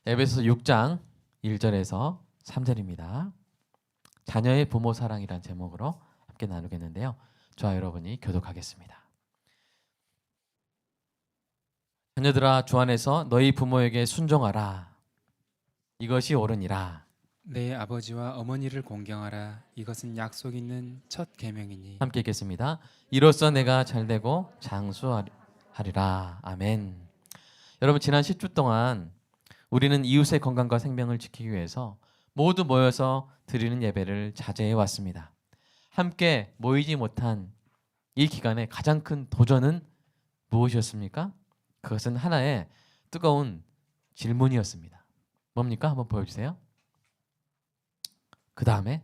에베소서 6장 1절에서 3절입니다. 자녀의 부모 사랑이란 제목으로 함께 나누겠는데요. 저와 여러분이 교독하겠습니다. 자녀들아, 주 안에서 너희 부모에게 순종하라. 이것이 옳으니라. 내 아버지와 어머니를 공경하라. 이것은 약속 있는 첫 계명이니. 함께 읽겠습니다. 이로써 내가 잘되고 장수하리라. 아멘. 여러분, 지난 10주 동안 우리는 이웃의 건강과 생명을 지키기 위해서 모두 모여서 드리는 예배를 자제해 왔습니다. 함께 모이지 못한 이 기간의 가장 큰 도전은 무엇이었습니까? 그것은 하나의 뜨거운 질문이었습니다. 뭡니까? 한번 보여주세요. 그 다음에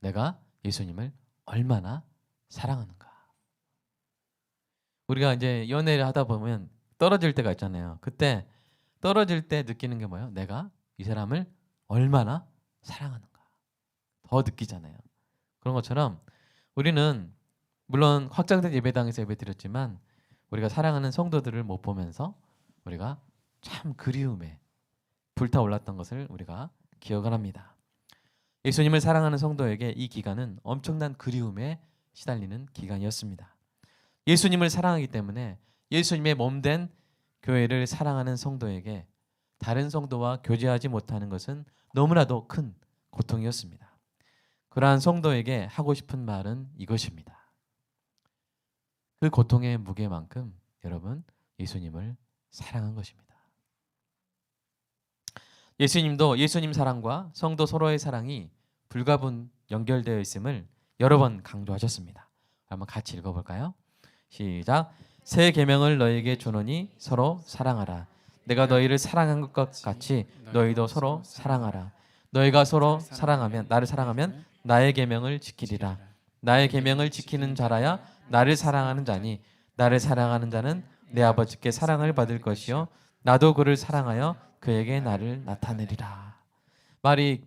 내가 예수님을 얼마나 사랑하는가. 우리가 이제 연애를 하다 보면 떨어질 때가 있잖아요. 그때 떨어질 때 느끼는 게 뭐예요? 내가 이 사람을 얼마나 사랑하는가. 더 느끼잖아요. 그런 것처럼 우리는 물론 확장된 예배당에서 예배드렸지만 우리가 사랑하는 성도들을 못 보면서 우리가 참 그리움에 불타올랐던 것을 우리가 기억을 합니다. 예수님을 사랑하는 성도에게 이 기간은 엄청난 그리움에 시달리는 기간이었습니다. 예수님을 사랑하기 때문에 예수님의 몸된 교회를 사랑하는 성도에게 다른 성도와 교제하지 못하는 것은 너무나도 큰 고통이었습니다. 그러한 성도에게 하고 싶은 말은 이것입니다. 그 고통의 무게만큼 여러분, 예수님을 사랑한 것입니다. 예수님도 예수님 사랑과 성도 서로의 사랑이 불가분 연결되어 있음을 여러 번 강조하셨습니다. 한번 같이 읽어볼까요? 시작. 새 계명을 너희에게 주노니 서로 사랑하라. 내가 너희를 사랑한 것 같이 너희도 서로 사랑하라. 너희가 서로 사랑하면 나를 사랑하면 나의 계명을 지키리라. 나의 계명을 지키는 자라야 나를 사랑하는 자니 나를 사랑하는 자는 내 아버지께 사랑을 받을 것이요 나도 그를 사랑하여 그에게 나를 나타내리라. 말이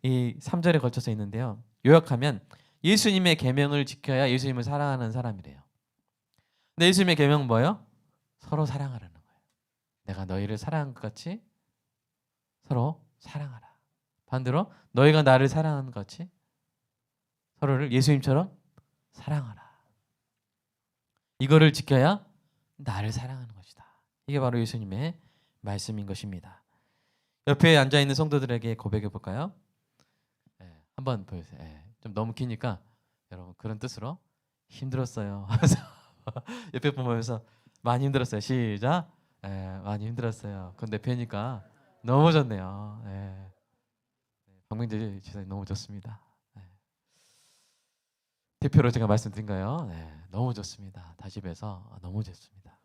이 3절에 걸쳐서 있는데요. 요약하면 예수님의 계명을 지켜야 예수님을 사랑하는 사람이래요. 근데 예수님의 계명은 뭐예요? 서로 사랑하라는 거예요. 내가 너희를 사랑한 것 같이 서로 사랑하라. 반대로 너희가 나를 사랑하는 것 같이 서로를 예수님처럼 사랑하라. 이거를 지켜야 나를 사랑하는 것이다. 이게 바로 예수님의 말씀인 것입니다. 옆에 앉아있는 성도들에게 고백해 볼까요? 한번 보여주세요. 좀 너무 기니까 여러분 그런 뜻으로 힘들었어요. 옆에 보면서 많이 힘들었어요. 시작. 많이 힘들었어요. 근데 뵈니까 너무 좋네요. 박명재 지사님 너무 좋습니다. 대표로 제가 말씀드린가요? 너무 좋습니다. 다시 뵈서 너무 좋습니다.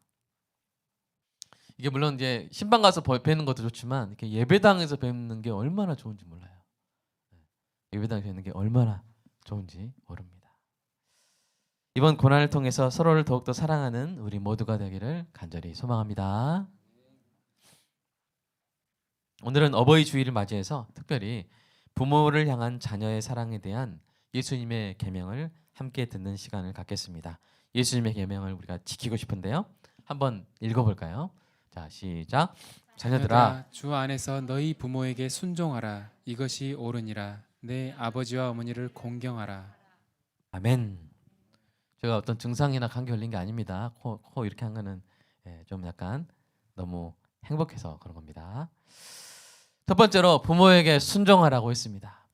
이게 물론 이제 신방 가서 뵈는 것도 좋지만 이렇게 예배당에서 뵙는 게 얼마나 좋은지 몰라요. 예배당에서 뵙는 게 얼마나 좋은지 모릅니다. 이번 고난을 통해서 서로를 더욱더 사랑하는 우리 모두가 되기를 간절히 소망합니다. 오늘은 어버이 주일을 맞이해서 특별히 부모를 향한 자녀의 사랑에 대한 예수님의 계명을 함께 듣는 시간을 갖겠습니다. 예수님의 계명을 우리가 지키고 싶은데요. 한번 읽어볼까요? 자, 시작. 자녀들아, 주 안에서 너희 부모에게 순종하라. 이것이 옳으니라. 내 아버지와 어머니를 공경하라. 아멘. 제가 어떤 증상이나 감기 걸린 게 아닙니다. 코 이렇게 한 거는 좀 약간 너무 행복해서 그런 겁니다. 첫 번째로 부모에게 순종하라고 했습니다.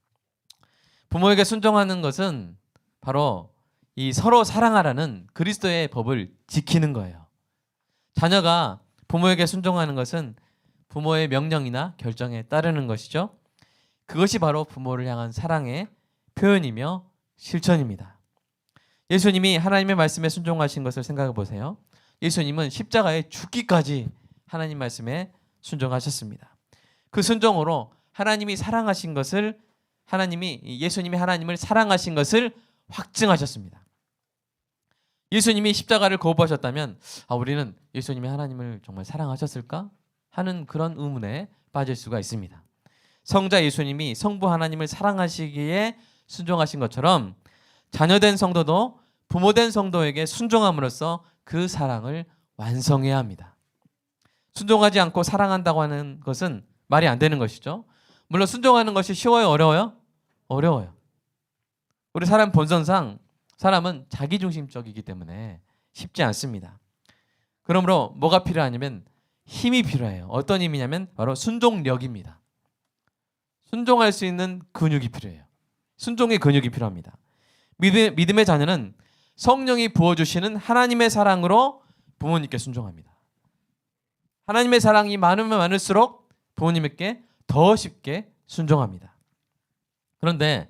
부모에게 순종하는 것은 바로 이 서로 사랑하라는 그리스도의 법을 지키는 거예요. 자녀가 부모에게 순종하는 것은 부모의 명령이나 결정에 따르는 것이죠. 그것이 바로 부모를 향한 사랑의 표현이며 실천입니다. 예수님이 하나님의 말씀에 순종하신 것을 생각해 보세요. 예수님은 십자가에 죽기까지 하나님 말씀에 순종하셨습니다. 그 순종으로 하나님이 사랑하신 것을 예수님이 하나님을 사랑하신 것을 확증하셨습니다. 예수님이 십자가를 거부하셨다면 우리는 예수님이 하나님을 정말 사랑하셨을까 하는 그런 의문에 빠질 수가 있습니다. 성자 예수님이 성부 하나님을 사랑하시기에 순종하신 것처럼 자녀된 성도도 부모된 성도에게 순종함으로써 그 사랑을 완성해야 합니다. 순종하지 않고 사랑한다고 하는 것은 말이 안 되는 것이죠. 물론 순종하는 것이 쉬워요, 어려워요? 어려워요. 우리 사람 본성상 사람은 자기중심적이기 때문에 쉽지 않습니다. 그러므로 뭐가 필요하냐면 힘이 필요해요. 어떤 힘이냐면 바로 순종력입니다. 순종할 수 있는 근육이 필요해요. 순종의 근육이 필요합니다. 믿음의 자녀는 성령이 부어주시는 하나님의 사랑으로 부모님께 순종합니다. 하나님의 사랑이 많으면 많을수록 부모님께 더 쉽게 순종합니다. 그런데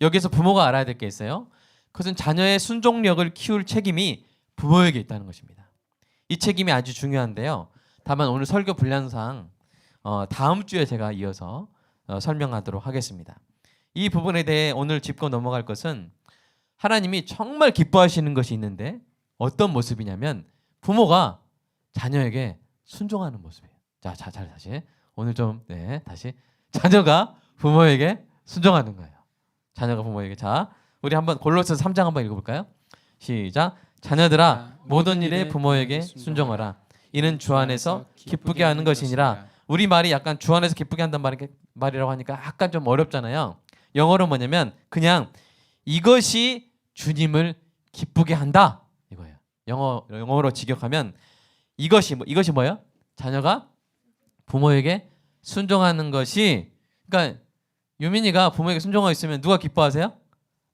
여기서 부모가 알아야 될 게 있어요. 그것은 자녀의 순종력을 키울 책임이 부모에게 있다는 것입니다. 이 책임이 아주 중요한데요. 다만 오늘 설교 분량상 다음 주에 제가 이어서 설명하도록 하겠습니다. 이 부분에 대해 오늘 짚고 넘어갈 것은 하나님이 정말 기뻐하시는 것이 있는데 어떤 모습이냐면 부모가 자녀에게 순종하는 모습이에요. 자, 다시 오늘 좀 다시 자녀가 부모에게 순종하는 거예요. 자녀가 부모에게. 자, 우리 한번 골로새서 3장 한번 읽어볼까요? 시작. 자녀들아 모든 일에 부모에게 순종하라. 이는 주 안에서 기쁘게 하는 것이니라. 우리 말이 약간 주 안에서 기쁘게 한다는 말이라고 하니까 약간 좀 어렵잖아요. 영어로 뭐냐면 그냥 이것이 주님을 기쁘게 한다 이거예요. 영어로 직역하면 이것이 뭐예요? 자녀가 부모에게 순종하는 것이, 그러니까 유민이가 부모에게 순종하고 있으면 누가 기뻐하세요?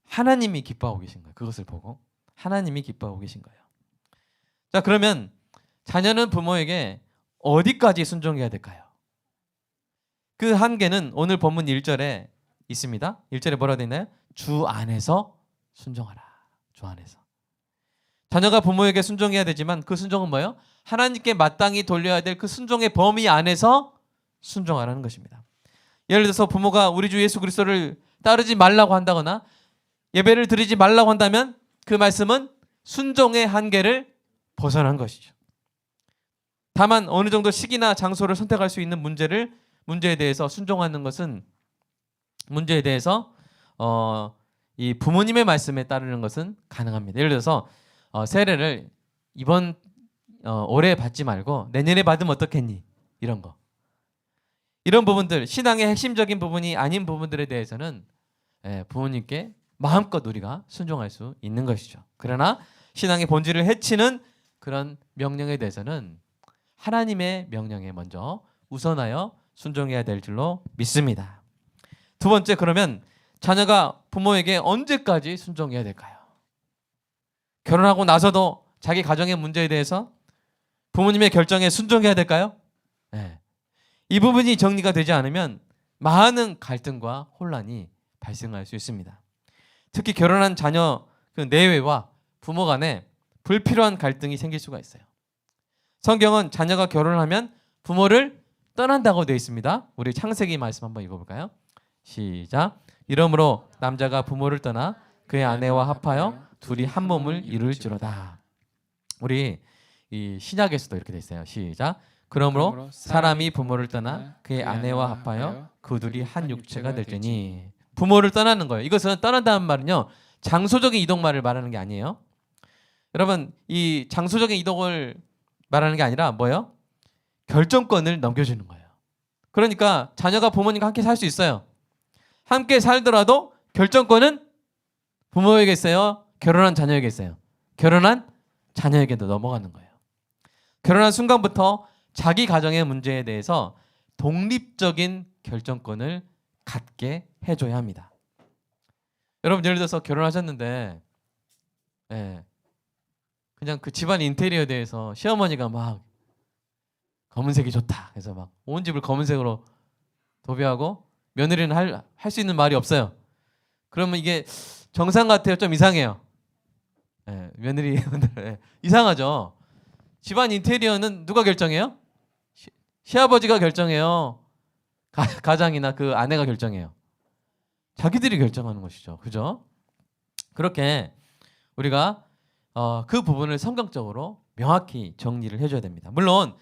하나님이 기뻐하고 계신 거예요. 그것을 보고 하나님이 기뻐하고 계신 거예요. 자, 그러면 자녀는 부모에게 어디까지 순종해야 될까요? 그 한계는 오늘 본문 1절에 있습니다. 1절에 뭐라고 되어 있나요? 주 안에서 순종하라. 주 안에서. 자녀가 부모에게 순종해야 되지만 그 순종은 뭐예요? 하나님께 마땅히 돌려야 될 그 순종의 범위 안에서 순종하라는 것입니다. 예를 들어서 부모가 우리 주 예수 그리스도를 따르지 말라고 한다거나 예배를 드리지 말라고 한다면 그 말씀은 순종의 한계를 벗어난 것이죠. 다만 어느 정도 시기나 장소를 선택할 수 있는 문제에 대해서 순종하는 것은, 문제에 대해서 이 부모님의 말씀에 따르는 것은 가능합니다. 예를 들어서 세례를 이번 올해 받지 말고 내년에 받으면 어떻겠니? 이런 거. 이런 부분들, 신앙의 핵심적인 부분이 아닌 부분들에 대해서는 부모님께 마음껏 우리가 순종할 수 있는 것이죠. 그러나 신앙의 본질을 해치는 그런 명령에 대해서는 하나님의 명령에 먼저 우선하여 순종해야 될 줄로 믿습니다. 두 번째, 그러면 자녀가 부모에게 언제까지 순종해야 될까요? 결혼하고 나서도 자기 가정의 문제에 대해서 부모님의 결정에 순종해야 될까요? 네. 이 부분이 정리가 되지 않으면 많은 갈등과 혼란이 발생할 수 있습니다. 특히 결혼한 자녀 그 내외와 부모 간에 불필요한 갈등이 생길 수가 있어요. 성경은 자녀가 결혼을 하면 부모를 떠난다고 되어 있습니다. 우리 창세기 말씀 한번 읽어볼까요? 시작. 이러므로 남자가 부모를 떠나 그의 아내와 합하여 둘이 한 몸을 이룰지로다. 우리 이 신약에서도 이렇게 돼 있어요. 시작. 그러므로 사람이 부모를 떠나 그의 아내와 합하여 그 둘이 한 육체가 될지니. 부모를 떠나는 거예요. 이것은 떠난다는 말은요, 장소적인 이동말을 말하는 게 아니에요. 여러분, 이 장소적인 이동을 말하는 게 아니라 뭐예요? 결정권을 넘겨주는 거예요. 그러니까 자녀가 부모님과 함께 살 수 있어요. 함께 살더라도 결정권은 부모에게 있어요? 결혼한 자녀에게 있어요? 결혼한 자녀에게도 넘어가는 거예요. 결혼한 순간부터 자기 가정의 문제에 대해서 독립적인 결정권을 갖게 해줘야 합니다. 여러분, 예를 들어서 결혼하셨는데 그냥 그 집안 인테리어에 대해서 시어머니가 막 검은색이 좋다 그래서 막 온 집을 검은색으로 도배하고 며느리는 할 수 있는 말이 없어요. 그러면 이게 정상 같아요? 좀 이상해요? 며느리 이상하죠? 집안 인테리어는 누가 결정해요? 시아버지가 결정해요? 가장이나 그 아내가 결정해요? 자기들이 결정하는 것이죠. 그죠? 그렇게 우리가 그 부분을 성경적으로 명확히 정리를 해줘야 됩니다. 물론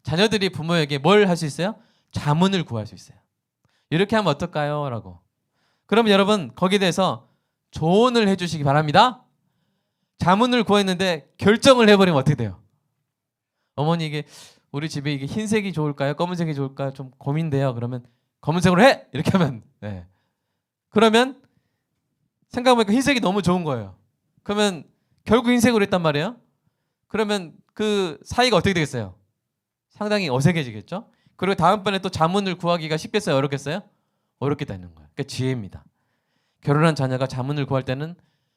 자녀들이 부모에게 뭘 할 수 있어요? 자문을 구할 수 있어요. 이렇게 하면 어떨까요? 라고. 그러면 여러분 거기에 대해서 조언을 해주시기 바랍니다. 자문을 구했는데 결정을 해버리면 어떻게 돼요? 어머니 이게 우리 집에 이게 흰색이 좋을까요? 검은색이 좋을까요? 좀 고민돼요. 그러면 검은색으로 해! 이렇게 하면 네. 그러면 생각해보니까 흰색이 너무 좋은 거예요. 그러면 결국 흰색으로 했단 말이에요. 그러면 그 사이가 어떻게 되겠어요? 상당히 어색해지겠죠? 그리고 다음번에 또 자문을 구하기가 쉽겠어요? 어렵겠어요? 어렵겠다는 거예요. 그러니까 지혜입니다. 결혼한 자녀가 자문을 구할 때는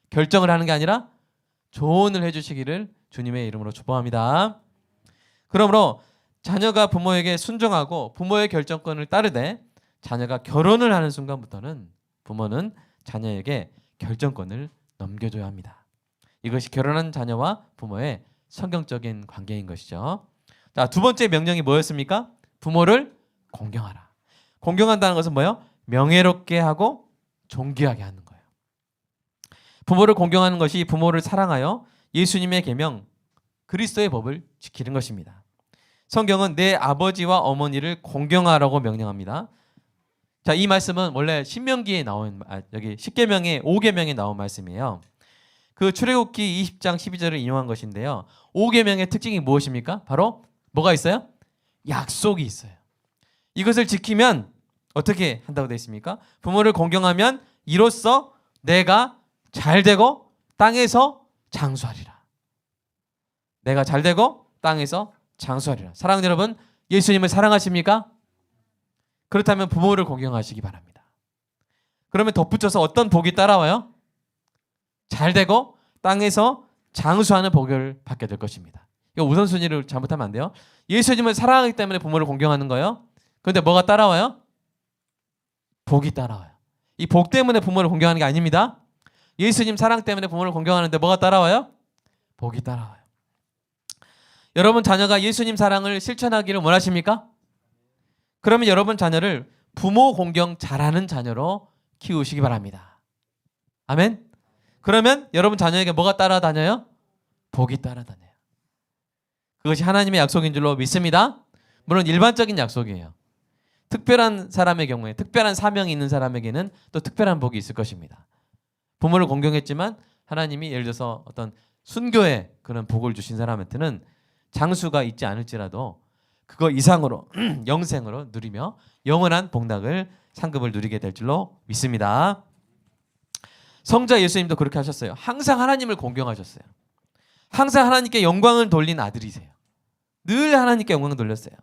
결정을 하는 게 아니라 조언을 해주시기를 주님의 이름으로 축복합니다. 그러므로 자녀가 부모에게 순종하고 부모의 결정권을 따르되 자녀가 결혼을 하는 순간부터는 부모는 자녀에게 결정권을 넘겨줘야 합니다. 이것이 결혼한 자녀와 부모의 성경적인 관계인 것이죠. 자, 두 번째 명령이 뭐였습니까? 부모를 공경하라. 공경한다는 것은 뭐예요? 명예롭게 하고 존귀하게 하는 거예요. 부모를 공경하는 것이 부모를 사랑하여 예수님의 계명 그리스도의 법을 지키는 것입니다. 성경은 내 아버지와 어머니를 공경하라고 명령합니다. 자, 이 말씀은 원래 신명기에 나온 여기 10계명의 5계명에 나온 말씀이에요. 그 출애굽기 20장 12절을 인용한 것인데요. 5계명의 특징이 무엇입니까? 바로 뭐가 있어요? 약속이 있어요. 이것을 지키면 어떻게 한다고 되어 있습니까? 부모를 공경하면 이로써 내가 잘되고 땅에서 장수하리라. 내가 잘되고 땅에서 장수하리라. 사랑하는 여러분, 예수님을 사랑하십니까? 그렇다면 부모를 공경하시기 바랍니다. 그러면 덧붙여서 어떤 복이 따라와요? 잘되고 땅에서 장수하는 복을 받게 될 것입니다. 이거 우선순위를 잘못하면 안 돼요. 예수님을 사랑하기 때문에 부모를 공경하는 거예요. 그런데 뭐가 따라와요? 복이 따라와요. 이 복 때문에 부모를 공경하는 게 아닙니다. 예수님 사랑 때문에 부모를 공경하는데 뭐가 따라와요? 복이 따라와요. 여러분 자녀가 예수님 사랑을 실천하기를 원하십니까? 그러면 여러분 자녀를 부모 공경 잘하는 자녀로 키우시기 바랍니다. 아멘? 그러면 여러분 자녀에게 뭐가 따라다녀요? 복이 따라다녀요. 그것이 하나님의 약속인 줄로 믿습니다. 물론 일반적인 약속이에요. 특별한 사람의 경우에 특별한 사명이 있는 사람에게는 또 특별한 복이 있을 것입니다. 부모를 공경했지만 하나님이 예를 들어서 어떤 순교의 그런 복을 주신 사람한테는 장수가 있지 않을지라도 그거 이상으로 영생으로 누리며 영원한 복락을 상급을 누리게 될 줄로 믿습니다. 성자 예수님도 그렇게 하셨어요. 항상 하나님을 공경하셨어요. 항상 하나님께 영광을 돌린 아들이세요. 늘 하나님께 영광을 돌렸어요.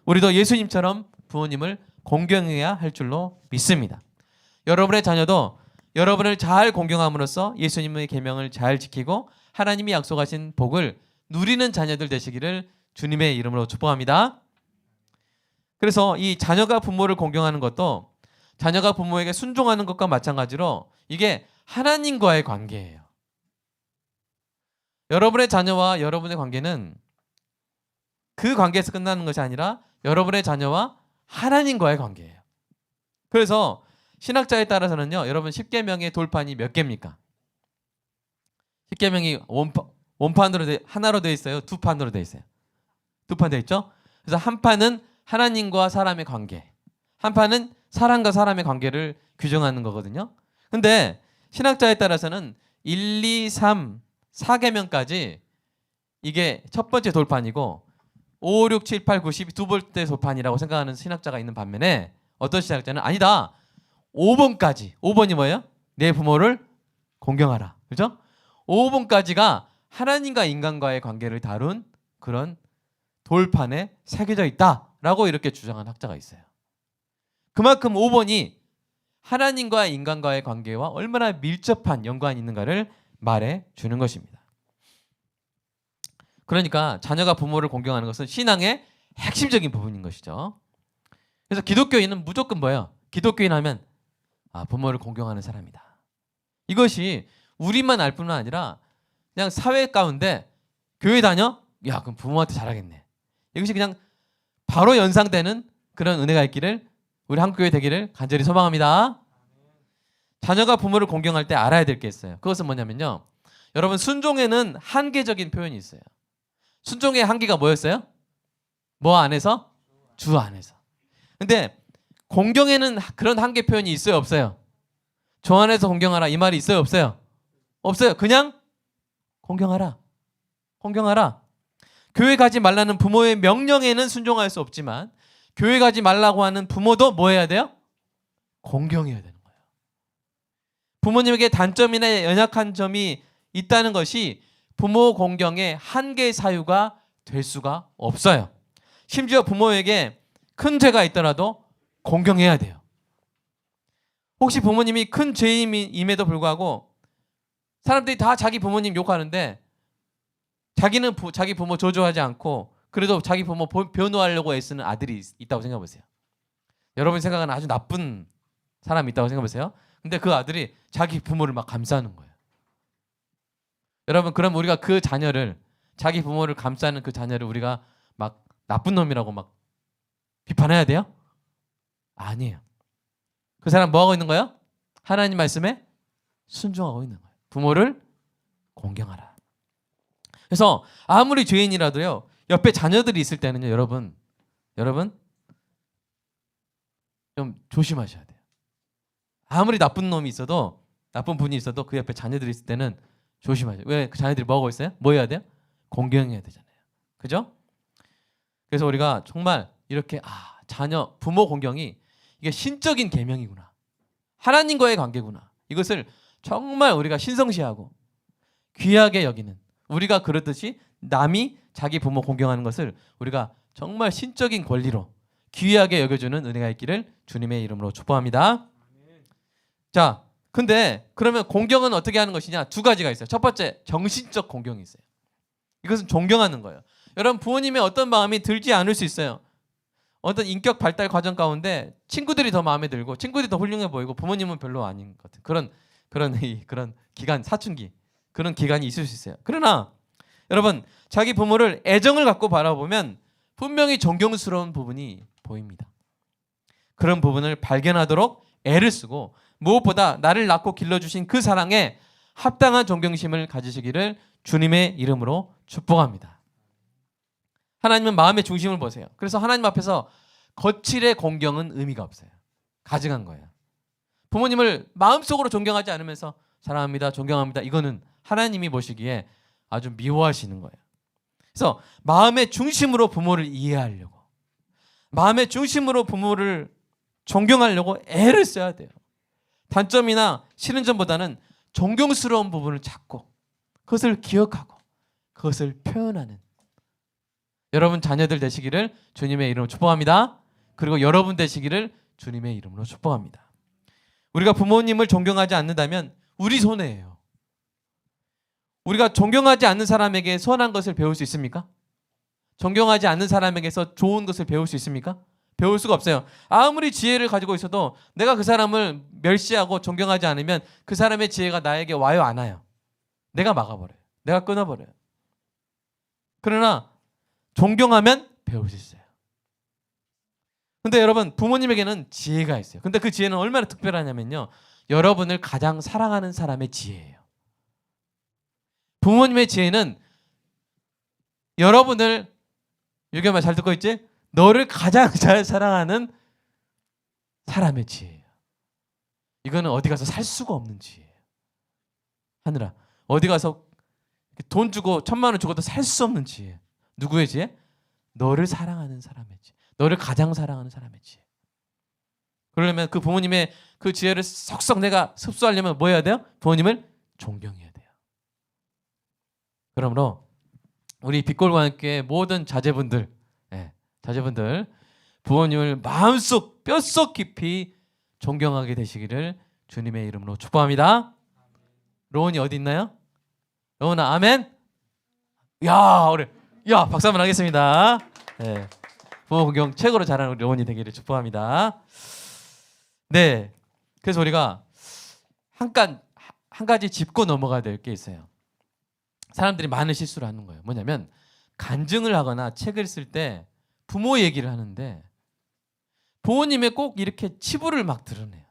우리도 예수님처럼 부모님을 공경해야 할 줄로 믿습니다. 여러분의 자녀도 여러분을 잘 공경함으로써 예수님의 계명을 잘 지키고 하나님이 약속하신 복을 누리는 자녀들 되시기를 주님의 이름으로 축복합니다. 그래서 이 자녀가 부모를 공경하는 것도 자녀가 부모에게 순종하는 것과 마찬가지로 이게 하나님과의 관계예요. 여러분의 자녀와 여러분의 관계는 그 관계에서 끝나는 것이 아니라 여러분의 자녀와 하나님과의 관계예요. 그래서 신학자에 따라서는요, 여러분 10계명의 돌판이 몇 개입니까? 10계명이 원판으로 하나로 되어 있어요? 두 판으로 되어 있어요? 두 판 되어 있죠? 그래서 한 판은 하나님과 사람의 관계, 한 판은 사람과 사람의 관계를 규정하는 거거든요. 근데 신학자에 따라서는 1, 2, 3, 4계명까지 이게 첫 번째 돌판이고 5, 6, 7, 8, 9, 10이 두 번째 돌판이라고 생각하는 신학자가 있는 반면에 어떤 신학자는 아니다. 5번까지. 5번이 뭐예요? 내 부모를 공경하라. 그렇죠? 5번까지가 하나님과 인간과의 관계를 다룬 그런 돌판에 새겨져 있다라고 이렇게 주장한 학자가 있어요. 그만큼 5번이 하나님과 인간과의 관계와 얼마나 밀접한 연관이 있는가를 말해 주는 것입니다. 그러니까 자녀가 부모를 공경하는 것은 신앙의 핵심적인 부분인 것이죠. 그래서 기독교인은 무조건 뭐예요? 기독교인 하면 부모를 공경하는 사람이다. 이것이 우리만 알 뿐만 아니라 그냥 사회 가운데 교회 다녀? 야, 그럼 부모한테 잘하겠네. 이것이 그냥 바로 연상되는 그런 은혜가 있기를 우리 한국교회 되기를 간절히 소망합니다. 자녀가 부모를 공경할 때 알아야 될 게 있어요. 그것은 뭐냐면요. 여러분 순종에는 한계적인 표현이 있어요. 순종의 한계가 뭐였어요? 뭐 안에서? 주 안에서. 근데 공경에는 그런 한계 표현이 있어요? 없어요? 주 안에서 공경하라 이 말이 있어요? 없어요? 없어요. 그냥 공경하라. 공경하라. 교회 가지 말라는 부모의 명령에는 순종할 수 없지만 교회 가지 말라고 하는 부모도 뭐 해야 돼요? 공경해야 되는 거예요. 부모님에게 단점이나 연약한 점이 있다는 것이 부모 공경의 한계 사유가 될 수가 없어요. 심지어 부모에게 큰 죄가 있더라도 공경해야 돼요. 혹시 부모님이 큰 죄임에도 불구하고 사람들이 다 자기 부모님 욕하는데 자기는 자기 부모 저주하지 않고 그래도 자기 부모 변호하려고 애쓰는 아들이 있다고 생각해 보세요. 여러분 생각하는 아주 나쁜 사람이 있다고 생각해 보세요. 근데 그 아들이 자기 부모를 막 감싸는 거예요. 여러분 그럼 우리가 그 자녀를 자기 부모를 감싸는 그 자녀를 우리가 막 나쁜 놈이라고 막 비판해야 돼요? 아니에요. 그 사람 뭐 하고 있는 거예요? 하나님 말씀에 순종하고 있는 거예요. 부모를 공경하라. 그래서 아무리 죄인이라도요. 옆에 자녀들이 있을 때는요. 여러분 좀 조심하셔야 돼요. 아무리 나쁜 놈이 있어도 나쁜 분이 있어도 그 옆에 자녀들이 있을 때는 조심하셔야 돼요. 왜? 그 자녀들이 뭐 하고 있어요? 뭐 해야 돼요? 공경해야 되잖아요. 그죠? 그래서 우리가 정말 이렇게 자녀 부모 공경이 이게 신적인 계명이구나. 하나님과의 관계구나. 이것을 정말 우리가 신성시하고 귀하게 여기는 우리가 그렇듯이 남이 자기 부모 공경하는 것을 우리가 정말 신적인 권리로 귀하게 여겨주는 은혜가 있기를 주님의 이름으로 축복합니다. 자, 근데 그러면 공경은 어떻게 하는 것이냐? 두 가지가 있어요. 첫 번째, 정신적 공경이 있어요. 이것은 존경하는 거예요. 여러분 부모님의 어떤 마음이 들지 않을 수 있어요. 어떤 인격 발달 과정 가운데 친구들이 더 마음에 들고 친구들이 더 훌륭해 보이고 부모님은 별로 아닌 것 같은 그런 기간 사춘기 그런 기간이 있을 수 있어요. 그러나 여러분 자기 부모를 애정을 갖고 바라보면 분명히 존경스러운 부분이 보입니다. 그런 부분을 발견하도록 애를 쓰고 무엇보다 나를 낳고 길러주신 그 사랑에 합당한 존경심을 가지시기를 주님의 이름으로 축복합니다. 하나님은 마음의 중심을 보세요. 그래서 하나님 앞에서 거칠의 공경은 의미가 없어요. 가증한 거예요. 부모님을 마음속으로 존경하지 않으면서 사랑합니다, 존경합니다. 이거는 하나님이 보시기에 아주 미워하시는 거예요. 그래서 마음의 중심으로 부모를 이해하려고 마음의 중심으로 부모를 존경하려고 애를 써야 돼요. 단점이나 싫은 점보다는 존경스러운 부분을 찾고 그것을 기억하고 그것을 표현하는 여러분 자녀들 되시기를 주님의 이름으로 축복합니다. 그리고 여러분 되시기를 주님의 이름으로 축복합니다. 우리가 부모님을 존경하지 않는다면 우리 손해예요. 우리가 존경하지 않는 사람에게 선한 것을 배울 수 있습니까? 존경하지 않는 사람에게서 좋은 것을 배울 수 있습니까? 배울 수가 없어요. 아무리 지혜를 가지고 있어도 내가 그 사람을 멸시하고 존경하지 않으면 그 사람의 지혜가 나에게 와요 안 와요? 내가 막아버려요. 내가 끊어버려요. 그러나 존경하면 배울 수 있어요. 근데 여러분 부모님에게는 지혜가 있어요. 근데 그 지혜는 얼마나 특별하냐면요. 여러분을 가장 사랑하는 사람의 지혜예요. 부모님의 지혜는 여러분을 여기 말 잘 듣고 있지? 너를 가장 잘 사랑하는 사람의 지혜예요. 이거는 어디 가서 살 수가 없는 지혜예요. 하늘아 어디 가서 돈 주고 1,000만 원 주고도 살 수 없는 지혜. 누구의 지혜? 너를 사랑하는 사람의 지혜. 너를 가장 사랑하는 사람의 지혜. 그러려면 그 부모님의 그 지혜를 쏙쏙 내가 흡수하려면 뭐 해야 돼요? 부모님을 존경해야 돼요. 그러므로 우리 빛골관교회 모든 자제분들 부모님을 마음속 뼛속 깊이 존경하게 되시기를 주님의 이름으로 축복합니다. 로운이 어디 있나요? 로운아 아멘. 야 박수 한번 하겠습니다. 네. 부모 공경 최고로 잘하는 우리 로운이 되기를 축복합니다. 네, 그래서 우리가 한 가지 짚고 넘어가야 될 게 있어요. 사람들이 많은 실수를 하는 거예요. 뭐냐면 간증을 하거나 책을 쓸 때 부모 얘기를 하는데 부모님의 꼭 이렇게 치부를 막 드러내요.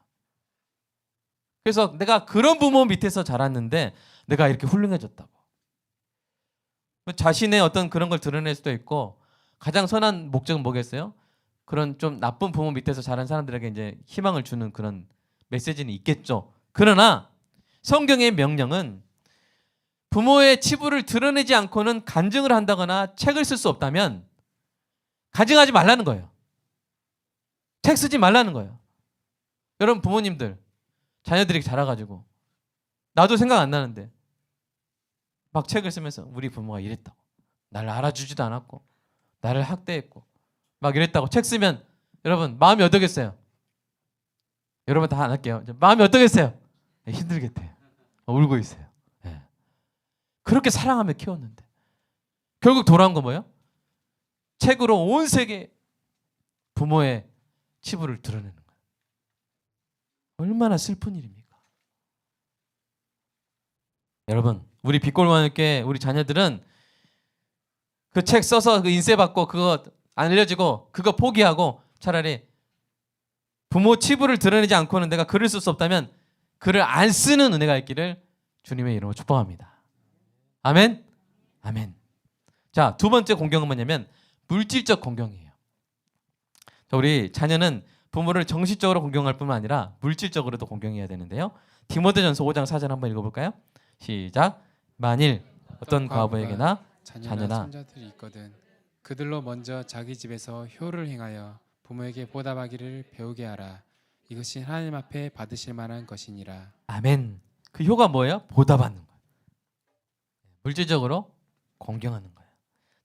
그래서 내가 그런 부모 밑에서 자랐는데 내가 이렇게 훌륭해졌다고. 자신의 어떤 그런 걸 드러낼 수도 있고 가장 선한 목적은 뭐겠어요? 그런 좀 나쁜 부모 밑에서 자란 사람들에게 이제 희망을 주는 그런 메시지는 있겠죠. 그러나 성경의 명령은 부모의 치부를 드러내지 않고는 간증을 한다거나 책을 쓸 수 없다면 간증하지 말라는 거예요. 책 쓰지 말라는 거예요. 여러분 부모님들 자녀들이 자라가지고 나도 생각 안 나는데 막 책을 쓰면서 우리 부모가 이랬다고, 나를 알아주지도 않았고 나를 학대했고 막 이랬다고 책 쓰면 여러분 마음이 어떠겠어요? 여러분 다 안 할게요. 마음이 어떠겠어요? 힘들겠대요. 울고 있어요. 네. 그렇게 사랑하며 키웠는데 결국 돌아온 거 뭐예요? 책으로 온 세계 부모의 치부를 드러내는 거예요. 얼마나 슬픈 일입니까? 여러분 우리 빛골만께 우리 자녀들은 그 책 써서 그 인쇄 받고 그거 안 알려지고 그거 포기하고 차라리 부모 치부를 드러내지 않고는 내가 글을 쓸 수 없다면 글을 안 쓰는 은혜가 있기를 주님의 이름으로 축복합니다. 아멘. 아멘. 자, 두 번째 공경은 뭐냐면 물질적 공경이에요. 자, 우리 자녀는 부모를 정신적으로 공경할 뿐만 아니라 물질적으로도 공경해야 되는데요. 디모데전서 5장 4절 한번 읽어볼까요? 시작. 만일 어떤 과부에게나 자녀나 손자들이 있거든 그들로 먼저 자기 집에서 효를 행하여 부모에게 보답하기를 배우게 하라. 이것이 하나님 앞에 받으실 만한 것이니라. 아멘. 그 효가 뭐예요? 보답하는 거예요. 물질적으로 공경하는 거예요.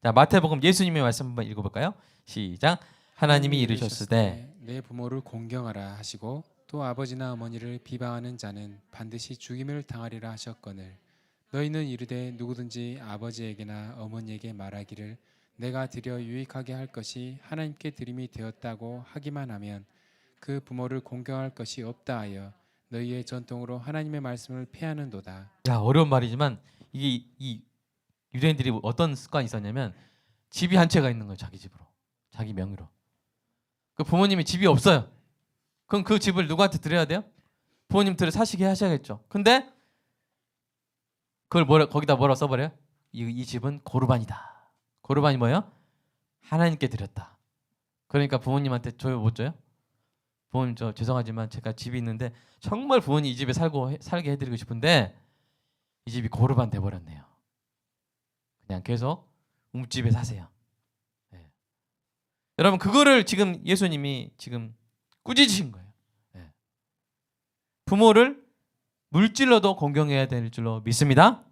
자, 마태복음 예수님의 말씀 한번 읽어볼까요? 시작. 하나님이 이르셨으되 내 부모를 공경하라 하시고 또 아버지나 어머니를 비방하는 자는 반드시 죽임을 당하리라 하셨거늘 너희는 이르되 누구든지 아버지에게나 어머니에게 말하기를 내가 드려 유익하게 할 것이 하나님께 드림이 되었다고 하기만 하면 그 부모를 공경할 것이 없다 하여 너희의 전통으로 하나님의 말씀을 폐하는도다. 야, 어려운 말이지만 이게 이 유대인들이 어떤 습관이 있었냐면 집이 한 채가 있는 거예요. 자기 집으로, 자기 명의로. 그 부모님이 집이 없어요. 그럼 그 집을 누구한테 드려야 돼요? 부모님들을 사시게 하셔야겠죠. 근데 그걸 거기다 뭐라 써버려요? 이 집은 고르반이다. 고르반이 뭐예요? 하나님께 드렸다. 그러니까 부모님한테 줘요, 못 줘요? 부모님 저 죄송하지만 제가 집이 있는데 정말 부모님 이 집에 살게 해드리고 싶은데 이 집이 고르반 돼버렸네요. 그냥 계속 움집에 사세요. 네. 여러분 그거를 지금 예수님이 지금 꾸짖으신 거예요. 네. 부모를 물질로도 공경해야 될 줄로 믿습니다.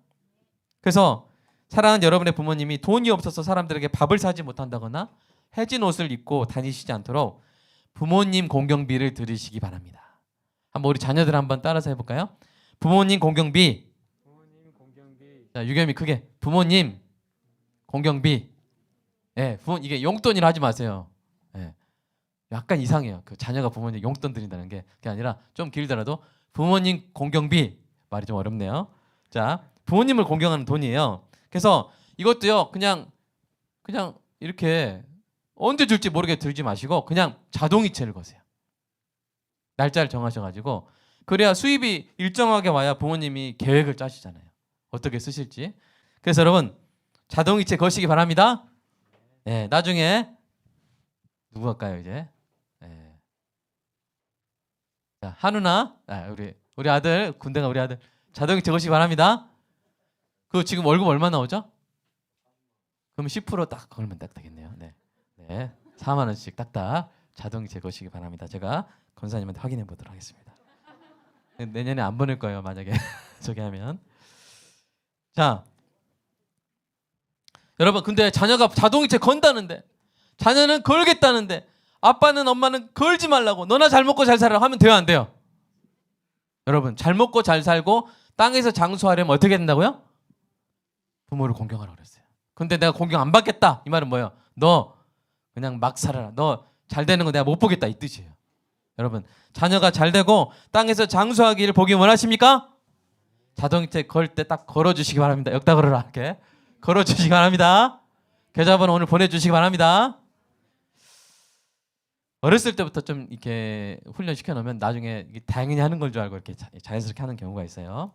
그래서 사랑하는 여러분의 부모님이 돈이 없어서 사람들에게 밥을 사지 못한다거나 해진 옷을 입고 다니시지 않도록 부모님 공경비를 드리시기 바랍니다. 한번 우리 자녀들 한번 따라서 해볼까요? 부모님 공경비. 자, 유겸이 크게. 부모님 공경비. 예, 이게 용돈이라 하지 마세요. 예, 약간 이상해요. 그 자녀가 부모님 용돈 드린다는 게 그게 아니라 좀 길더라도 부모님 공경비 말이 좀 어렵네요. 자, 부모님을 공경하는 돈이에요. 그래서 이것도요, 그냥 이렇게 언제 줄지 모르게 들지 마시고 그냥 자동이체를 거세요. 날짜를 정하셔가지고 그래야 수입이 일정하게 와야 부모님이 계획을 짜시잖아요. 어떻게 쓰실지. 그래서 여러분 자동이체 거시기 바랍니다. 네, 나중에 누구 할까요 이제? 네. 자, 한우나 우리 아들 군대가 우리 아들 자동이체 거시기 바랍니다. 그 지금 월급 얼마 나오죠? 그럼 10%딱 걸면 딱 되겠네요. 네. 네. 4만 원씩 딱딱 자동이체 거시기 바랍니다. 제가 권사님한테 확인해 보도록 하겠습니다. 내년에 안 보낼 거예요. 만약에 저기 하면. 자, 여러분 근데 자녀가 자동이체 건다는데 자녀는 걸겠다는데 아빠는 엄마는 걸지 말라고 너나 잘 먹고 잘 살아 하면 돼요 안 돼요? 여러분 잘 먹고 잘 살고 땅에서 장수하려면 어떻게 된다고요? 부모를 공경하라고 그랬어요. 근데 내가 공경 안 받겠다 이 말은 뭐예요? 너 그냥 막 살아라. 너 잘 되는 거 내가 못 보겠다 이 뜻이에요. 여러분 자녀가 잘 되고 땅에서 장수하기를 보기 원하십니까? 자동이체 걸 때 딱 걸어주시기 바랍니다. 여기다 걸어라 이렇게 걸어주시기 바랍니다. 계좌번호 오늘 보내주시기 바랍니다. 어렸을 때부터 좀 이렇게 훈련시켜 놓으면 나중에 당연히 하는 걸 줄 알고 이렇게 자연스럽게 하는 경우가 있어요.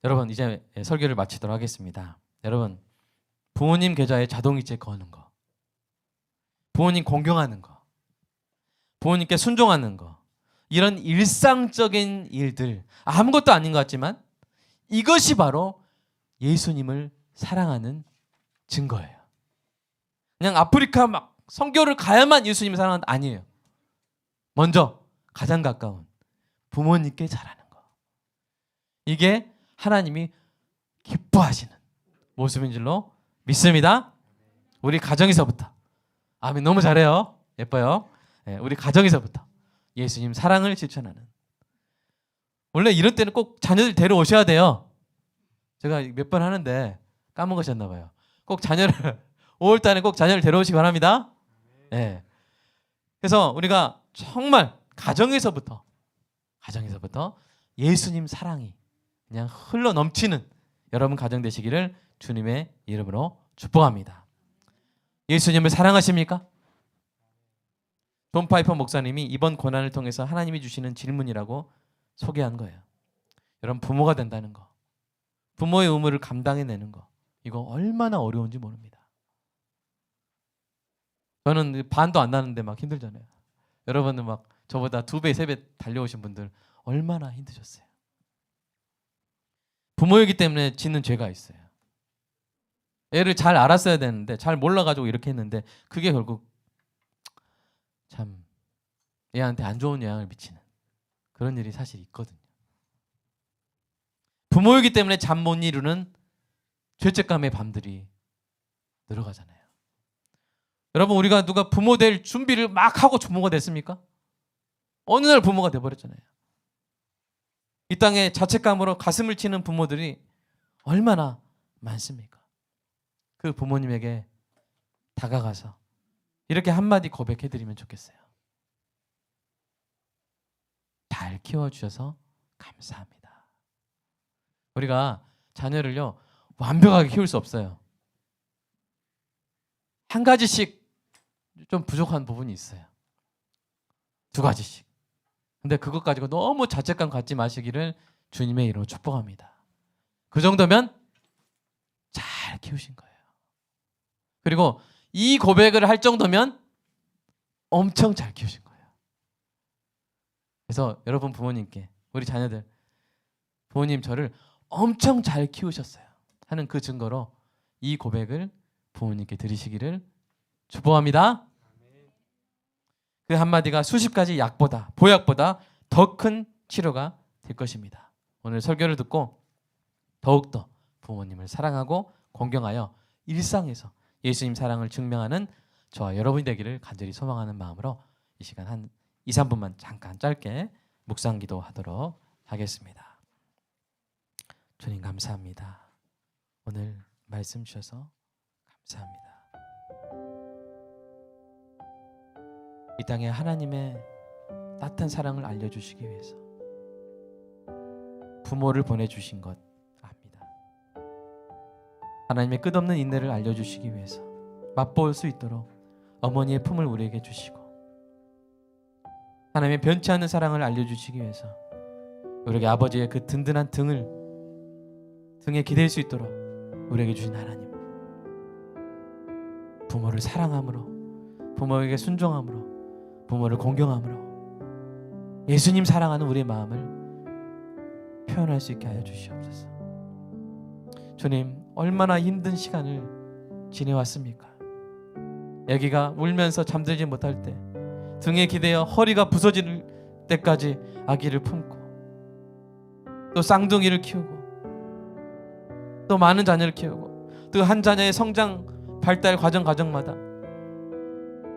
여러분 이제 설교를 마치도록 하겠습니다. 여러분 부모님 계좌에 자동이체 거는 거, 부모님 공경하는 거, 부모님께 순종하는 거, 이런 일상적인 일들 아무것도 아닌 것 같지만 이것이 바로 예수님을 사랑하는 증거예요. 그냥 아프리카 막 선교를 가야만 예수님을 사랑하는 게 아니에요. 먼저 가장 가까운 부모님께 잘하는 거. 이게 하나님이 기뻐하시는 모습인 줄로 믿습니다. 우리 가정에서부터. 아멘. 너무 잘해요. 예뻐요. 네, 우리 가정에서부터 예수님 사랑을 실천하는. 원래 이런 때는 꼭 자녀들 데려오셔야 돼요. 제가 몇 번 하는데 까먹으셨나 봐요. 꼭 자녀를 5월달에 꼭 자녀를 데려오시기 바랍니다. 네. 그래서 우리가 정말 가정에서부터 예수님 사랑이 그냥 흘러 넘치는 여러분 가정 되시기를 주님의 이름으로 축복합니다. 예수님을 사랑하십니까? 존 파이퍼 목사님이 이번 고난을 통해서 하나님이 주시는 질문이라고 소개한 거예요. 여러분, 부모가 된다는 거, 부모의 의무를 감당해내는 거, 이거 얼마나 어려운지 모릅니다. 저는 반도 안 나는데 막 힘들잖아요. 여러분은 막 저보다 2배, 3배 달려오신 분들 얼마나 힘드셨어요. 부모이기 때문에 짓는 죄가 있어요. 애를 잘 알았어야 되는데 잘 몰라가지고 이렇게 했는데 그게 결국 참 애한테 안 좋은 영향을 미치는 그런 일이 사실 있거든요. 부모이기 때문에 잠 못 이루는 죄책감의 밤들이 늘어가잖아요. 여러분, 우리가 누가 부모 될 준비를 막 하고 부모가 됐습니까? 어느 날 부모가 돼버렸잖아요. 이 땅에 자책감으로 가슴을 치는 부모들이 얼마나 많습니까? 그 부모님에게 다가가서 이렇게 한마디 고백해드리면 좋겠어요. 잘 키워주셔서 감사합니다. 우리가 자녀를요 완벽하게 키울 수 없어요. 한 가지씩 좀 부족한 부분이 있어요. 2가지씩. 근데 그것 가지고 너무 자책감 갖지 마시기를 주님의 이름으로 축복합니다. 그 정도면 잘 키우신 거예요. 그리고 이 고백을 할 정도면 엄청 잘 키우신 거예요. 그래서 여러분 부모님께, 우리 자녀들, 부모님 저를 엄청 잘 키우셨어요 하는 그 증거로 이 고백을 부모님께 드리시기를 축복합니다. 그 한마디가 수십 가지 약보다, 보약보다 더 큰 치료가 될 것입니다. 오늘 설교를 듣고 더욱더 부모님을 사랑하고 공경하여 일상에서 예수님 사랑을 증명하는 저와 여러분이 되기를 간절히 소망하는 마음으로 이 시간 한 2, 3분만 잠깐 짧게 묵상 기도하도록 하겠습니다. 주님 감사합니다. 오늘 말씀 주셔서 감사합니다. 이 땅에 하나님의 따뜻한 사랑을 알려주시기 위해서 부모를 보내주신 것 압니다. 하나님의 끝없는 인내를 알려주시기 위해서 맛볼 수 있도록 어머니의 품을 우리에게 주시고 하나님의 변치 않는 사랑을 알려주시기 위해서 우리에게 아버지의 그 든든한 등에 기댈 수 있도록 우리에게 주신 하나님, 부모를 사랑함으로, 부모에게 순종함으로, 부모를 공경함으로 예수님 사랑하는 우리의 마음을 표현할 수 있게 하여 주시옵소서. 주님, 얼마나 힘든 시간을 지내왔습니까? 아기가 울면서 잠들지 못할 때 등에 기대어 허리가 부서질 때까지 아기를 품고 또 쌍둥이를 키우고 또 많은 자녀를 키우고 또 한 자녀의 성장 발달 과정마다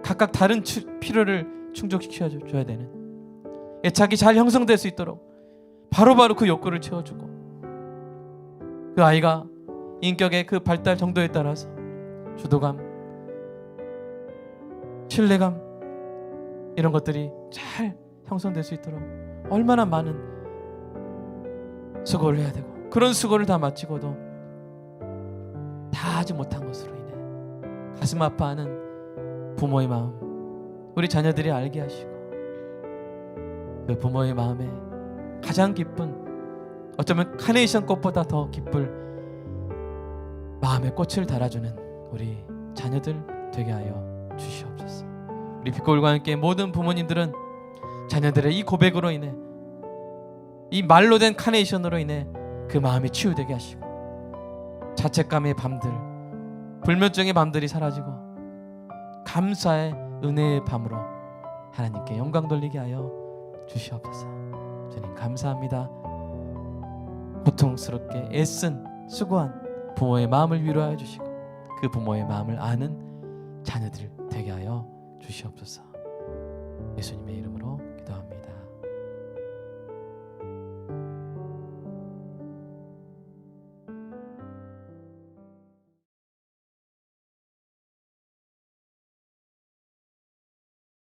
각각 다른 필요를 충족시켜 줘야 되는 애착이 잘 형성될 수 있도록 바로바로 그 욕구를 채워주고 그 아이가 인격의 그 발달 정도에 따라서 주도감, 신뢰감 이런 것들이 잘 형성될 수 있도록 얼마나 많은 수고를 해야 되고 그런 수고를 다 마치고도 다 하지 못한 것으로 인해 가슴 아파하는 부모의 마음 우리 자녀들이 알게 하시고 그 부모의 마음에 가장 기쁜, 어쩌면 카네이션 꽃보다 더 기쁠 마음의 꽃을 달아주는 우리 자녀들 되게 하여 주시옵소서. 우리 빛골과 함께 모든 부모님들은 자녀들의 이 고백으로 인해, 이 말로 된 카네이션으로 인해 그 마음이 치유되게 하시고 자책감의 밤들, 불면증의 밤들이 사라지고 감사의 은혜의 밤으로 하나님께 영광 돌리게 하여 주시옵소서. 주님 감사합니다. 고통스럽게 애쓴 수고한 부모의 마음을 위로하여 주시고 그 부모의 마음을 아는 자녀들 되게 하여 주시옵소서. 예수님의 이름으로